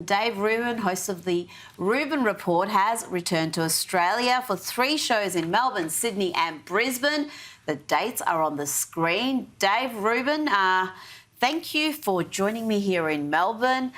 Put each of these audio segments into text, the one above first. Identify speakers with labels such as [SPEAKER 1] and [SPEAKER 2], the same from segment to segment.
[SPEAKER 1] Dave Rubin, host of the Rubin Report, has returned to Australia for 3 shows in Melbourne, Sydney and Brisbane. The dates are on the screen. Dave Rubin, thank you for joining me here in Melbourne.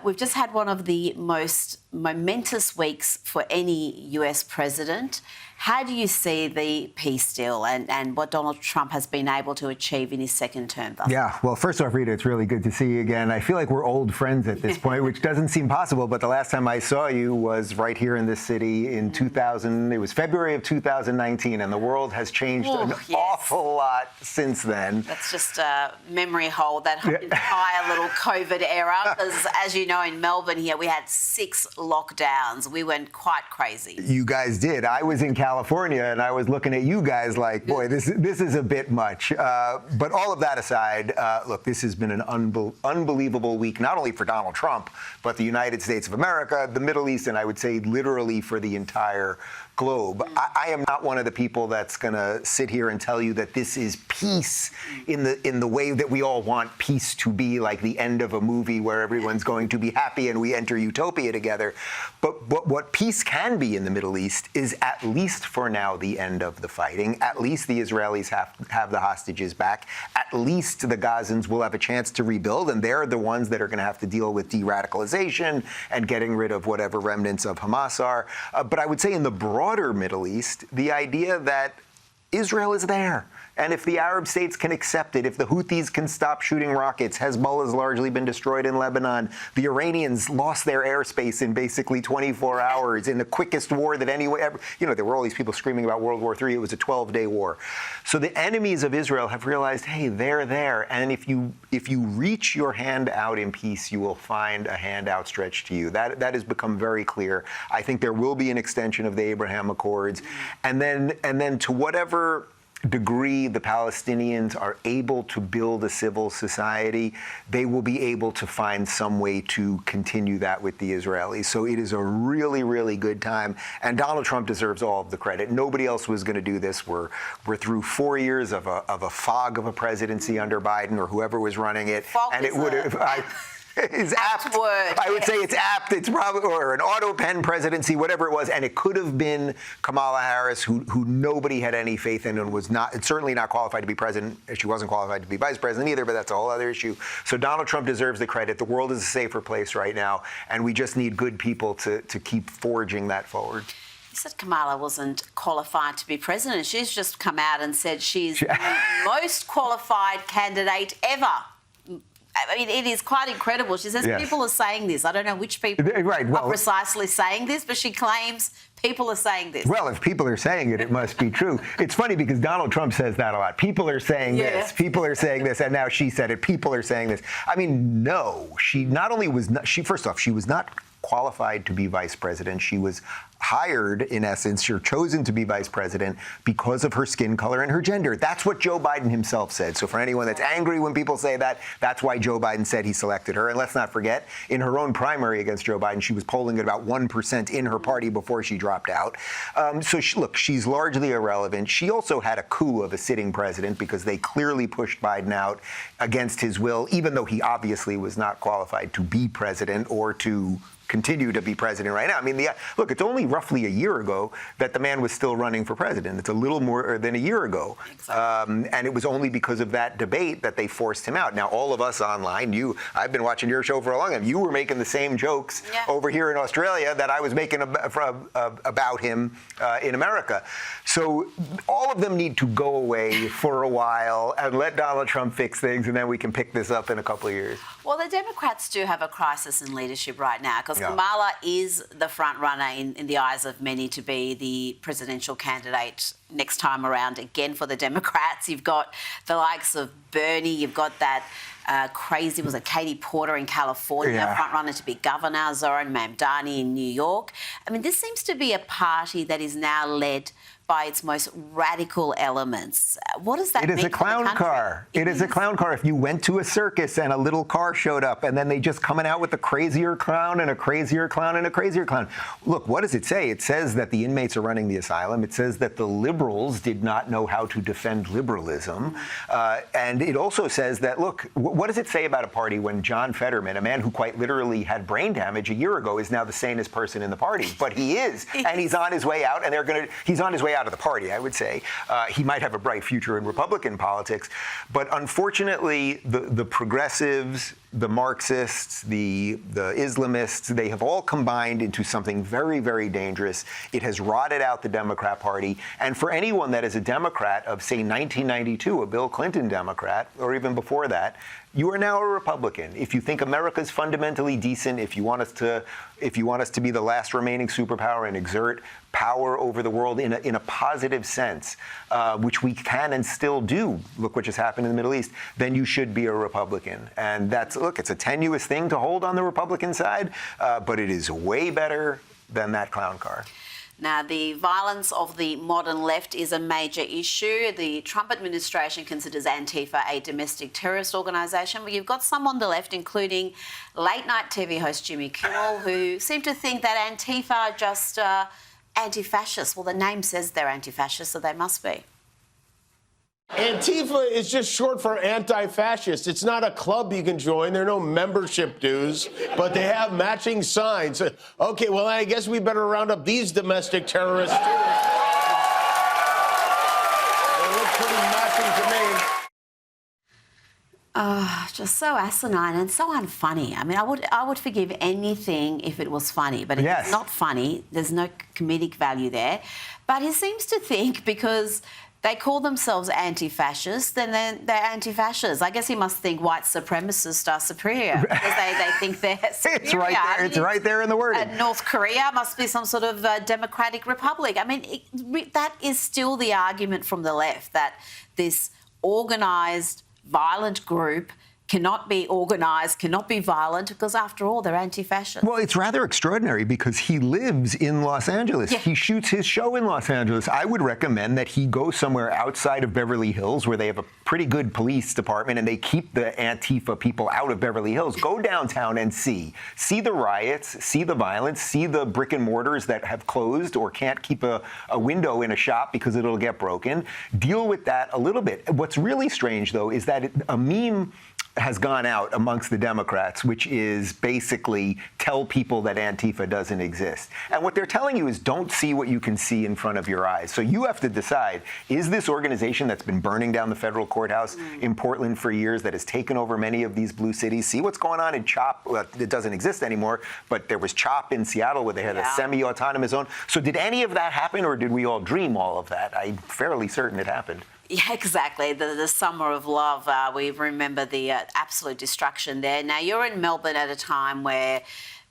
[SPEAKER 1] We've just had one of the most momentous weeks for any US president. How do you see the peace deal and what Donald Trump has been able to achieve in his second term?
[SPEAKER 2] Yeah, well, first off, Rita, it's really good to see you again. I feel like we're old friends at this point, which doesn't seem possible, but the last time I saw you was right here in this city in 2000. It was February of 2019, and the world has changed an awful lot since then.
[SPEAKER 1] That's just a memory hole, that entire little COVID era, because as you know, in Melbourne here, we had 6 lockdowns. We went quite crazy.
[SPEAKER 2] You guys did. I was in California, and I was looking at you guys like, boy, this is a bit much. But all of that aside, look, this has been an unbelievable week, not only for Donald Trump, but the United States of America, the Middle East, and I would say literally for the entire globe. I am not one of the people that's going to sit here and tell you that this is peace in the way that we all want peace to be, like the end of a movie where everyone's going to be happy and we enter utopia together. But what peace can be in the Middle East is, at least for now, the end of the fighting. At least the Israelis have the hostages back. At least the Gazans will have a chance to rebuild, and they're the ones that are going to have to deal with de-radicalization and getting rid of whatever remnants of Hamas are. But I would say in the broader Middle East, the idea that Israel is there, and if the Arab states can accept it, if the Houthis can stop shooting rockets, Hezbollah's largely been destroyed in Lebanon, the Iranians lost their airspace in basically 24 hours in the quickest war that anyone ever, there were all these people screaming about World War III. It was a 12-day war. So the enemies of Israel have realized, hey, they're there, and if you reach your hand out in peace, you will find a hand outstretched to you. That has become very clear. I think there will be an extension of the Abraham Accords, and then to whatever degree the Palestinians are able to build a civil society, they will be able to find some way to continue that with the Israelis. So it is a really, really good time, and Donald Trump deserves all of the credit. Nobody else was going to do this. We're through 4 years of a fog of a presidency under Biden or whoever was running it, and it would have. Is apt. Word. I would say it's apt. It's probably, or an auto pen presidency, whatever it was, and it could have been Kamala Harris, who nobody had any faith in and was certainly not qualified to be president. She wasn't qualified to be vice president either, but that's a whole other issue. So Donald Trump deserves the credit. The world is a safer place right now, and we just need good people to keep forging that forward.
[SPEAKER 1] You said Kamala wasn't qualified to be president. She's just come out and said she's the most qualified candidate ever. I mean, it is quite incredible. She says people are saying this. I don't know which people are precisely saying this, but she claims people are saying this.
[SPEAKER 2] Well, if people are saying it, it must be true. It's funny because Donald Trump says that a lot. People are saying this. People are saying this. And now she said it. People are saying this. I mean, no. She not only was not, first off, she was not qualified to be vice president. She was hired, in essence, or chosen to be vice president because of her skin color and her gender. That's what Joe Biden himself said. So for anyone that's angry when people say that, that's why Joe Biden said he selected her. And let's not forget, in her own primary against Joe Biden, she was polling at about 1% in her party before she dropped out. Look, she's largely irrelevant. She also had a coup of a sitting president because they clearly pushed Biden out against his will, even though he obviously was not qualified to be president or to continue to be president right now. I mean, look, it's only roughly a year ago that the man was still running for president. It's a little more than a year ago. Exactly. And it was only because of that debate that they forced him out. Now, all of us online, I've been watching your show for a long time. You were making the same jokes over here in Australia that I was making about him in America. So all of them need to go away for a while and let Donald Trump fix things, and then we can pick this up in a couple of years.
[SPEAKER 1] Well, the Democrats do have a crisis in leadership right now because Kamala is the front runner in the eyes of many to be the presidential candidate next time around again for the Democrats. You've got the likes of Bernie. You've got that crazy, was it Katie Porter in California, front runner to be governor, Zohran Mamdani in New York. I mean, this seems to be a party that is now led by its most radical elements. What does that mean?
[SPEAKER 2] It is a clown car. It is a clown car. If you went to a circus and a little car showed up and then they just coming out with a crazier clown and a crazier clown and a crazier clown. Look, what does it say? It says that the inmates are running the asylum. It says that the liberals did not know how to defend liberalism. And it also says that, look, what does it say about a party when John Fetterman, a man who quite literally had brain damage a year ago, is now the sanest person in the party? But he is, and he's on his way out, and he's on his way out of the party, I would say. He might have a bright future in Republican politics, but unfortunately, the progressives, the Marxists, the Islamists, they have all combined into something very, very dangerous. It has rotted out the Democrat Party. And for anyone that is a Democrat of, say, 1992, a Bill Clinton Democrat, or even before that, you are now a Republican. If you think America's fundamentally decent, if you want us to be the last remaining superpower and exert power over the world in a positive sense, which we can and still do, look what just happened in the Middle East, then you should be a Republican. And it's a tenuous thing to hold on the Republican side, but it is way better than that clown car.
[SPEAKER 1] Now, the violence of the modern left is a major issue. The Trump administration considers Antifa a domestic terrorist organisation. But you've got some on the left, including late-night TV host Jimmy Kimmel, who seem to think that Antifa are just anti-fascist. Well, the name says they're anti-fascist, so they must be.
[SPEAKER 3] Antifa is just short for anti-fascist. It's not a club you can join. There are no membership dues, but they have matching signs. Okay, well, I guess we better round up these domestic terrorists, too. They look pretty matching to me.
[SPEAKER 1] Just so asinine and so unfunny. I mean, I would forgive anything if it was funny, but if it's not funny, there's no comedic value there. But he seems to think because they call themselves anti-fascists, then they're anti-fascists. I guess he must think white supremacists are superior because they think they're superior.
[SPEAKER 2] It's right there. It's right there in the wording.
[SPEAKER 1] North Korea must be some sort of democratic republic. I mean, that is still the argument from the left, that this organised, violent group cannot be organised, cannot be violent, because after all, they're anti-fascist.
[SPEAKER 2] Well, it's rather extraordinary because he lives in Los Angeles. Yeah. He shoots his show in Los Angeles. I would recommend that he go somewhere outside of Beverly Hills where they have a pretty good police department and they keep the Antifa people out of Beverly Hills. Go downtown and see the riots, see the violence, see the brick and mortars that have closed or can't keep a window in a shop because it'll get broken. Deal with that a little bit. What's really strange, though, is that a meme has gone out amongst the Democrats, which is basically tell people that Antifa doesn't exist. And what they're telling you is don't see what you can see in front of your eyes. So you have to decide, is this organization that's been burning down the federal courthouse in Portland for years, that has taken over many of these blue cities? See what's going on in CHOP. Well, it doesn't exist anymore, but there was CHOP in Seattle where they had a semi-autonomous zone. So did any of that happen, or did we all dream all of that? I'm fairly certain it happened.
[SPEAKER 1] Yeah, exactly. The summer of love, we remember the absolute destruction there. Now, you're in Melbourne at a time where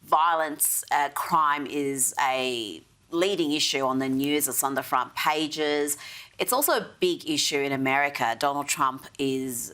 [SPEAKER 1] violence, crime is a leading issue on the news. It's on the front pages. It's also a big issue in America. Donald Trump is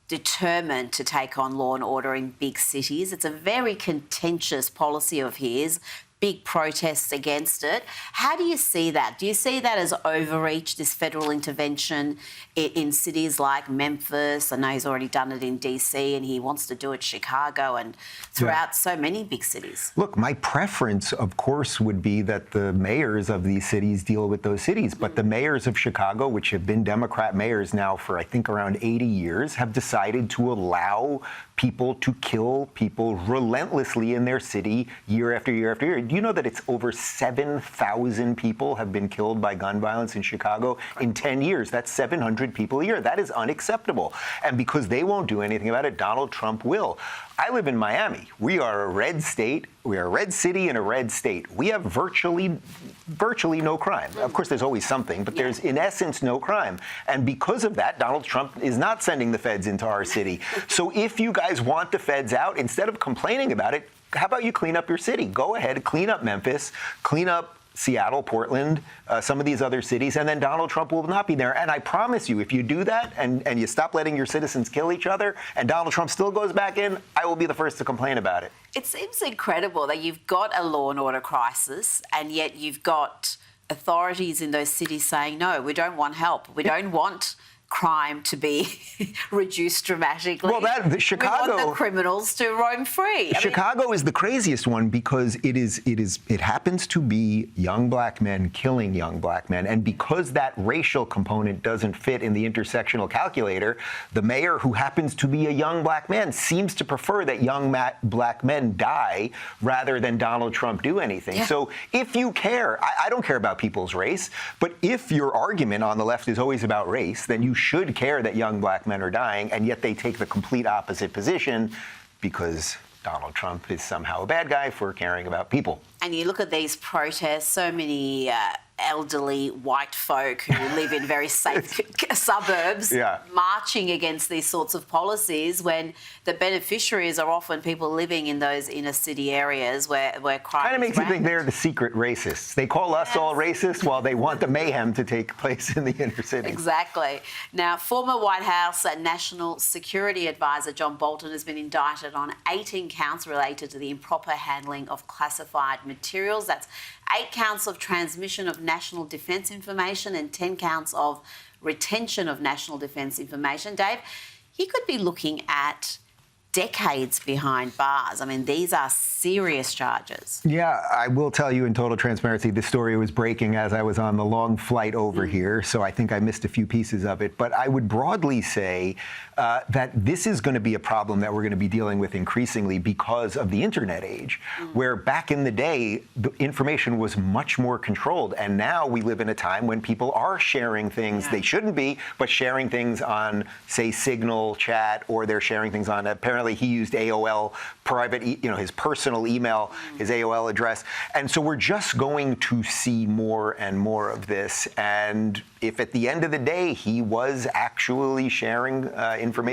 [SPEAKER 1] determined to take on law and order in big cities. It's a very contentious policy of his. Big protests against it. How do you see that? Do you see that as overreach, this federal intervention in cities like Memphis? I know he's already done it in DC and he wants to do it in Chicago and throughout so many big cities.
[SPEAKER 2] Look, my preference, of course, would be that the mayors of these cities deal with those cities. But the mayors of Chicago, which have been Democrat mayors now for, I think, around 80 years, have decided to allow people to kill people relentlessly in their city year after year after year. Do you know that it's over 7,000 people have been killed by gun violence in Chicago in 10 years? That's 700 people a year. That is unacceptable. And because they won't do anything about it, Donald Trump will. I live in Miami. We are a red state. We are a red city and a red state. We have virtually no crime. Of course, there's always something, but there's, in essence, no crime. And because of that, Donald Trump is not sending the feds into our city. So if you guys want the feds out, instead of complaining about it, how about you clean up your city? Go ahead, clean up Memphis, clean up Seattle, Portland, some of these other cities, and then Donald Trump will not be there. And I promise you, if you do that and you stop letting your citizens kill each other and Donald Trump still goes back in, I will be the first to complain about it.
[SPEAKER 1] It seems incredible that you've got a law and order crisis and yet you've got authorities in those cities saying, no, we don't want help. We don't want crime to be reduced dramatically.
[SPEAKER 2] Well, Chicago,
[SPEAKER 1] we want the criminals to roam free.
[SPEAKER 2] Chicago is the craziest one because it happens to be young black men killing young black men, and because that racial component doesn't fit in the intersectional calculator, the mayor, who happens to be a young black man, seems to prefer that young black men die rather than Donald Trump do anything. Yeah. So if you care, I don't care about people's race, but if your argument on the left is always about race, then you should care that young black men are dying, and yet they take the complete opposite position because Donald Trump is somehow a bad guy for caring about people.
[SPEAKER 1] And you look at these protests, so many elderly white folk who live in very safe suburbs marching against these sorts of policies, when the beneficiaries are often people living in those inner city areas where crime
[SPEAKER 2] kind of makes
[SPEAKER 1] rampant.
[SPEAKER 2] You think they're the secret racists. They call us all racist while they want the mayhem to take place in the inner city.
[SPEAKER 1] Exactly. Now, former White House National Security Advisor John Bolton has been indicted on 18 counts related to the improper handling of classified materials. That's 8 counts of transmission of national defence information and 10 counts of retention of national defence information. Dave, he could be looking at decades behind bars. I mean, these are serious charges.
[SPEAKER 2] Yeah, I will tell you in total transparency, this story was breaking as I was on the long flight over here, so I think I missed a few pieces of it. But I would broadly say that this is going to be a problem that we're going to be dealing with increasingly because of the internet age, where back in the day, the information was much more controlled. And now we live in a time when people are sharing things they shouldn't be, but sharing things on, say, Signal chat, or they're sharing things on, apparently he used AOL private, his personal email, his AOL address. And so we're just going to see more and more of this. And if at the end of the day he was actually sharing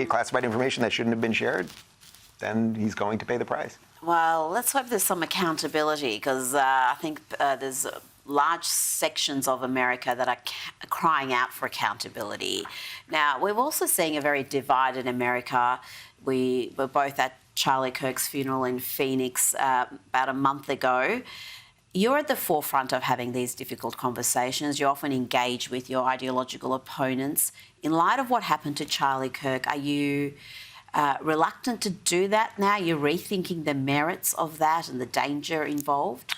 [SPEAKER 2] classified information that shouldn't have been shared, then he's going to pay the price.
[SPEAKER 1] Well, let's hope there's some accountability, because I think there's large sections of America that are crying out for accountability. Now, we're also seeing a very divided America. We were both at Charlie Kirk's funeral in Phoenix about a month ago. You're at the forefront of having these difficult conversations. You often engage with your ideological opponents. In light of what happened to Charlie Kirk, are you reluctant to do that now? You're rethinking the merits of that and the danger involved?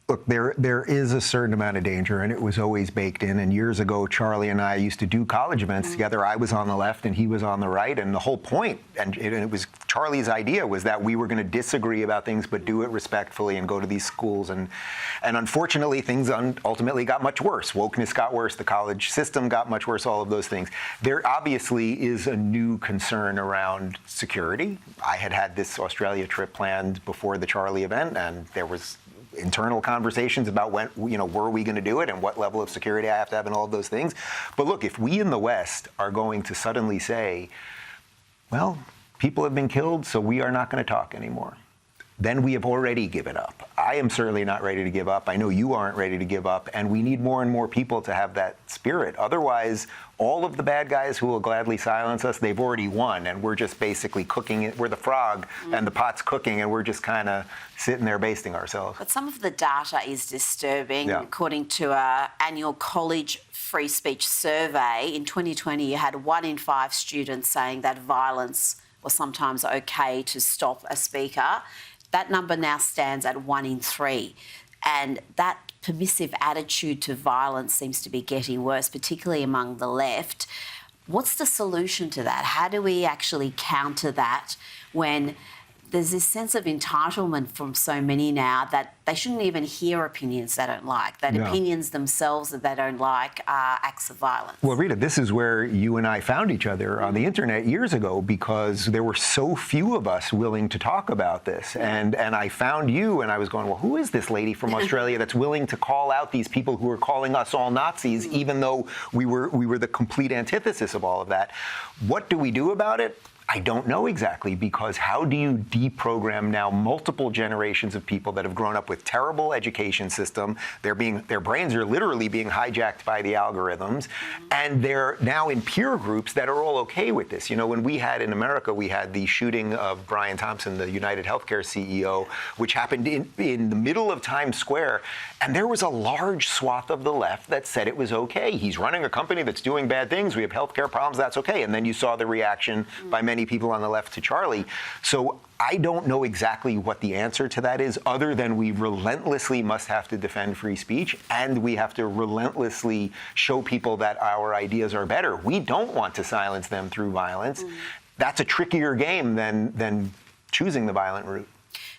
[SPEAKER 2] Look, there is a certain amount of danger, and it was always baked in. And years ago, Charlie and I used to do college events together. I was on the left and he was on the right. And the whole point, and it was Charlie's idea, was that we were going to disagree about things, but do it respectfully and go to these schools. And unfortunately, things ultimately got much worse. Wokeness got worse. The college system got much worse, all of those things. There obviously is a new concern around security. I had this Australia trip planned before the Charlie event, and there was internal conversations about when, were we going to do it and what level of security I have to have and all of those things. But look, if we in the West are going to suddenly say, well, people have been killed, so we are not going to talk anymore, then we have already given up. I am certainly not ready to give up. I know you aren't ready to give up, and we need more and more people to have that spirit. Otherwise, all of the bad guys who will gladly silence us, they've already won, and we're just basically cooking it. We're the frog, and the pot's cooking, and we're just kind of sitting there basting ourselves.
[SPEAKER 1] But some of the data is disturbing. Yeah. According to our annual college free speech survey, in 2020, you had 1 in 5 students saying that violence was sometimes okay to stop a speaker. That number now stands at 1 in 3. And that permissive attitude to violence seems to be getting worse, particularly among the left. What's the solution to that? How do we actually counter that when there's this sense of entitlement from so many now that they shouldn't even hear opinions they don't like, that opinions themselves that they don't like are acts of violence? Well,
[SPEAKER 2] Rita, this is where you and I found each other on the internet years ago, because there were so few of us willing to talk about this. And I found you, and I was going, well, who is this lady from Australia that's willing to call out these people who are calling us all Nazis, even though we were the complete antithesis of all of that? What do we do about it? I don't know exactly, because how do you deprogram now multiple generations of people that have grown up with terrible education system? Their brains are literally being hijacked by the algorithms, and they're now in peer groups that are all okay with this. You know, when we had in America, we had the shooting of Brian Thompson, the United Healthcare CEO, which happened in the middle of Times Square, and there was a large swath of the left that said it was okay. He's running a company that's doing bad things. We have healthcare problems. That's okay. And then you saw the reaction by many people on the left to Charlie. So I don't know exactly what the answer to that is, other than we relentlessly must have to defend free speech, and we have to relentlessly show people that our ideas are better. We don't want to silence them through violence. That's a trickier game than choosing the violent route.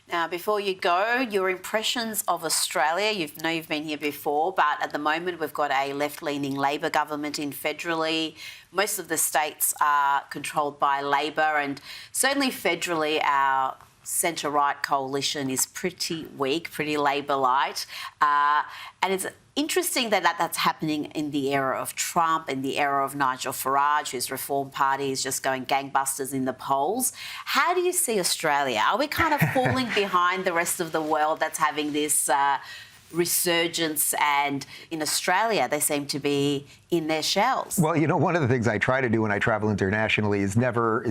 [SPEAKER 1] Now, before you go, your impressions of Australia. You know you've been here before, but at the moment we've got a left-leaning Labor government in federally. Most of the states are controlled by Labor, and certainly federally our centre-right coalition is pretty weak, pretty Labor-light. And it's interesting that that's happening in the era of Trump, in the era of Nigel Farage, whose Reform Party is just going gangbusters in the polls. How do you see Australia? Are we kind of falling behind the rest of the world that's having this resurgence, and in Australia they seem to be in their shells?
[SPEAKER 2] Well, you know, one of the things I try to do when I travel internationally is never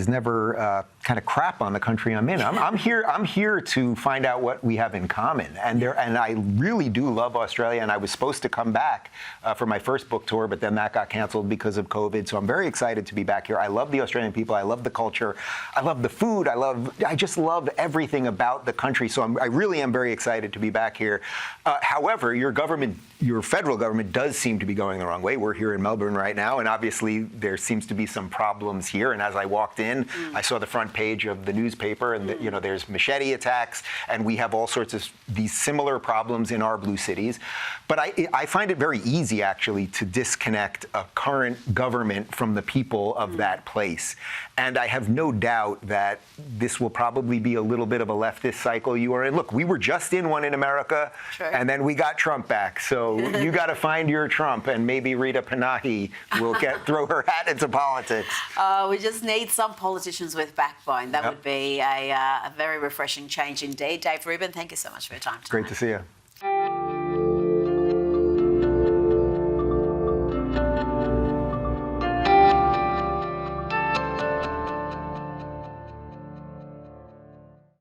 [SPEAKER 2] kind of crap on the country I'm in. I'm here to find out what we have in common, and I really do love Australia. And I was supposed to come back for my first book tour, but then that got canceled because of COVID. So I'm very excited to be back here. I love the Australian people. I love the culture. I love the food. I just love everything about the country. So I really am very excited to be back here. However, your federal government does seem to be going the wrong way. We're here in Melbourne right now, and obviously there seems to be some problems here. And as I walked in, I saw the front page of the newspaper, and you know, there's machete attacks, and we have all sorts of these similar problems in our blue cities. But I find it very easy, actually, to disconnect a current government from the people of that place. And I have no doubt that this will probably be a little bit of a leftist cycle you are in. Look, we were just in one in America, and then we got Trump back. So you got to find your Trump, and maybe Rita Panahi will throw her hat into politics.
[SPEAKER 1] We just need some politicians with backbone. That would be a very refreshing change indeed. Dave Rubin, thank you so much for your time tonight.
[SPEAKER 2] Great to see you.